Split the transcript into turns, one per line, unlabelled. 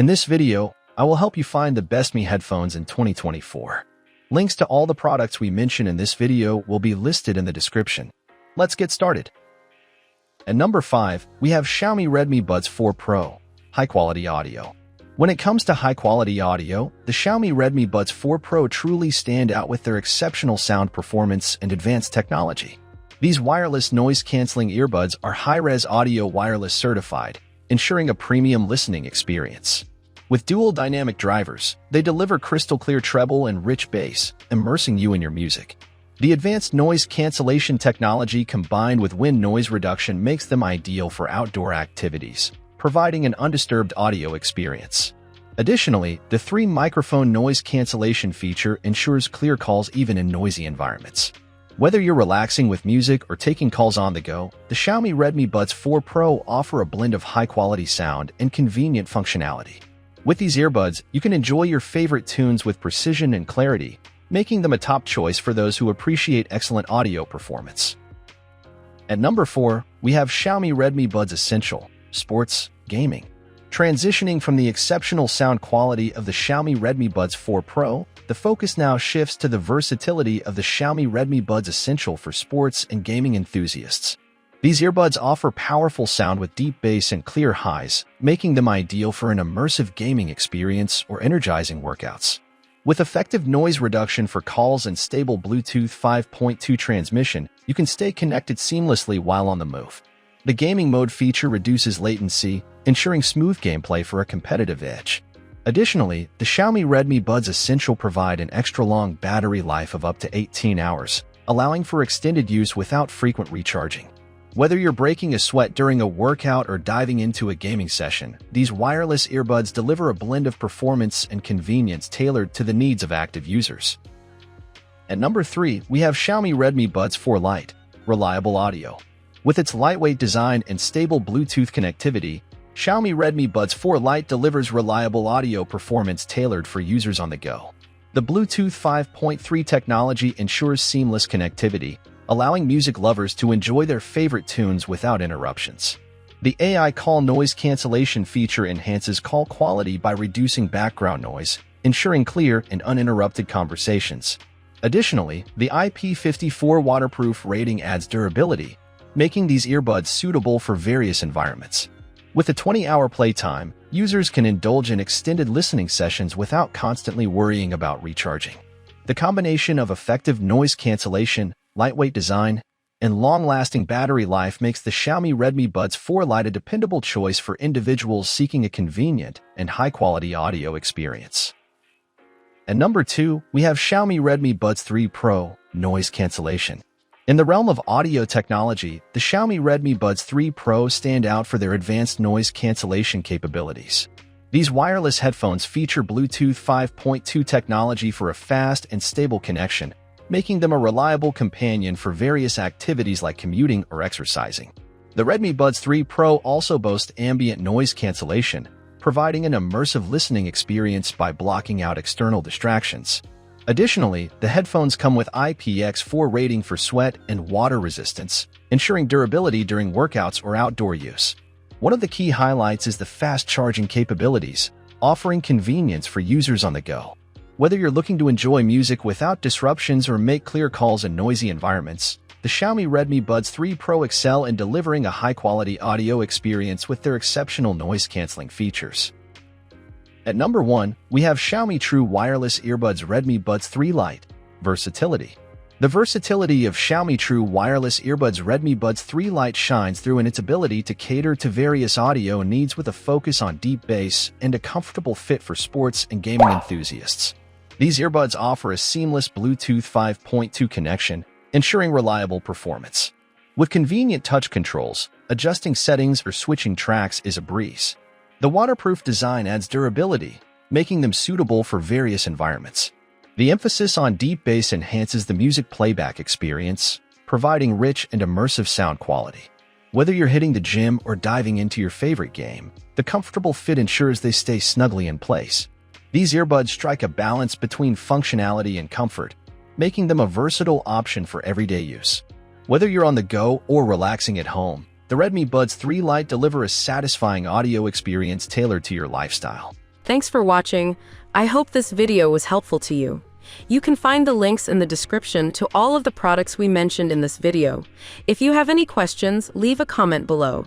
In this video, I will help you find the best Me headphones in 2024. Links to all the products we mention in this video will be listed in the description. Let's get started. At number 5, we have Xiaomi Redmi Buds 4 Pro, high-quality audio. When it comes to high-quality audio, the Xiaomi Redmi Buds 4 Pro truly stand out with their exceptional sound performance and advanced technology. These wireless noise-canceling earbuds are high-res audio wireless certified, ensuring a premium listening experience. With dual dynamic drivers, they deliver crystal-clear treble and rich bass, immersing you in your music. The advanced noise cancellation technology combined with wind noise reduction makes them ideal for outdoor activities, providing an undisturbed audio experience. Additionally, the 3-microphone noise cancellation feature ensures clear calls even in noisy environments. Whether you're relaxing with music or taking calls on the go, the Xiaomi Redmi Buds 4 Pro offer a blend of high-quality sound and convenient functionality. With these earbuds, you can enjoy your favorite tunes with precision and clarity, making them a top choice for those who appreciate excellent audio performance. At number 4, we have Xiaomi Redmi Buds Essential, Sports, Gaming. Transitioning from the exceptional sound quality of the Xiaomi Redmi Buds 4 Pro, the focus now shifts to the versatility of the Xiaomi Redmi Buds Essential for sports and gaming enthusiasts. These earbuds offer powerful sound with deep bass and clear highs, making them ideal for an immersive gaming experience or energizing workouts. With effective noise reduction for calls and stable Bluetooth 5.2 transmission, you can stay connected seamlessly while on the move. The gaming mode feature reduces latency, ensuring smooth gameplay for a competitive edge. Additionally, the Xiaomi Redmi Buds Essential provide an extra-long battery life of up to 18 hours, allowing for extended use without frequent recharging. Whether you're breaking a sweat during a workout or diving into a gaming session, these wireless earbuds deliver a blend of performance and convenience tailored to the needs of active users. At number 3, we have Xiaomi Redmi Buds 4 Lite, reliable audio. With its lightweight design and stable Bluetooth connectivity, Xiaomi Redmi Buds 4 Lite delivers reliable audio performance tailored for users on the go. The Bluetooth 5.3 technology ensures seamless connectivity, allowing music lovers to enjoy their favorite tunes without interruptions. The AI call noise cancellation feature enhances call quality by reducing background noise, ensuring clear and uninterrupted conversations. Additionally, the IP54 waterproof rating adds durability, making these earbuds suitable for various environments. With a 20-hour playtime, users can indulge in extended listening sessions without constantly worrying about recharging. The combination of effective noise cancellation, lightweight design, and long-lasting battery life makes the Xiaomi Redmi Buds 4 Lite a dependable choice for individuals seeking a convenient and high-quality audio experience. At number 2, we have Xiaomi Redmi Buds 3 Pro, Noise Cancellation. In the realm of audio technology, the Xiaomi Redmi Buds 3 Pro stand out for their advanced noise cancellation capabilities. These wireless headphones feature Bluetooth 5.2 technology for a fast and stable connection, making them a reliable companion for various activities like commuting or exercising. The Redmi Buds 3 Pro also boasts ambient noise cancellation, providing an immersive listening experience by blocking out external distractions. Additionally, the headphones come with IPX4 rating for sweat and water resistance, ensuring durability during workouts or outdoor use. One of the key highlights is the fast charging capabilities, offering convenience for users on the go. Whether you're looking to enjoy music without disruptions or make clear calls in noisy environments, the Xiaomi Redmi Buds 3 Pro excel in delivering a high-quality audio experience with their exceptional noise-canceling features. At number 1, we have Xiaomi True Wireless Earbuds Redmi Buds 3 Lite, Versatility. The versatility of Xiaomi True Wireless Earbuds Redmi Buds 3 Lite shines through in its ability to cater to various audio needs with a focus on deep bass and a comfortable fit for sports and gaming enthusiasts. These earbuds offer a seamless Bluetooth 5.2 connection, ensuring reliable performance. With convenient touch controls, adjusting settings or switching tracks is a breeze. The waterproof design adds durability, making them suitable for various environments. The emphasis on deep bass enhances the music playback experience, providing rich and immersive sound quality. Whether you're hitting the gym or diving into your favorite game, the comfortable fit ensures they stay snugly in place. These earbuds strike a balance between functionality and comfort, making them a versatile option for everyday use. Whether you're on the go or relaxing at home, the Redmi Buds 3 Lite deliver a satisfying audio experience tailored to your lifestyle.
Thanks for watching. I hope this video was helpful to you. You can find the links in the description to all of the products we mentioned in this video. If you have any questions, leave a comment below.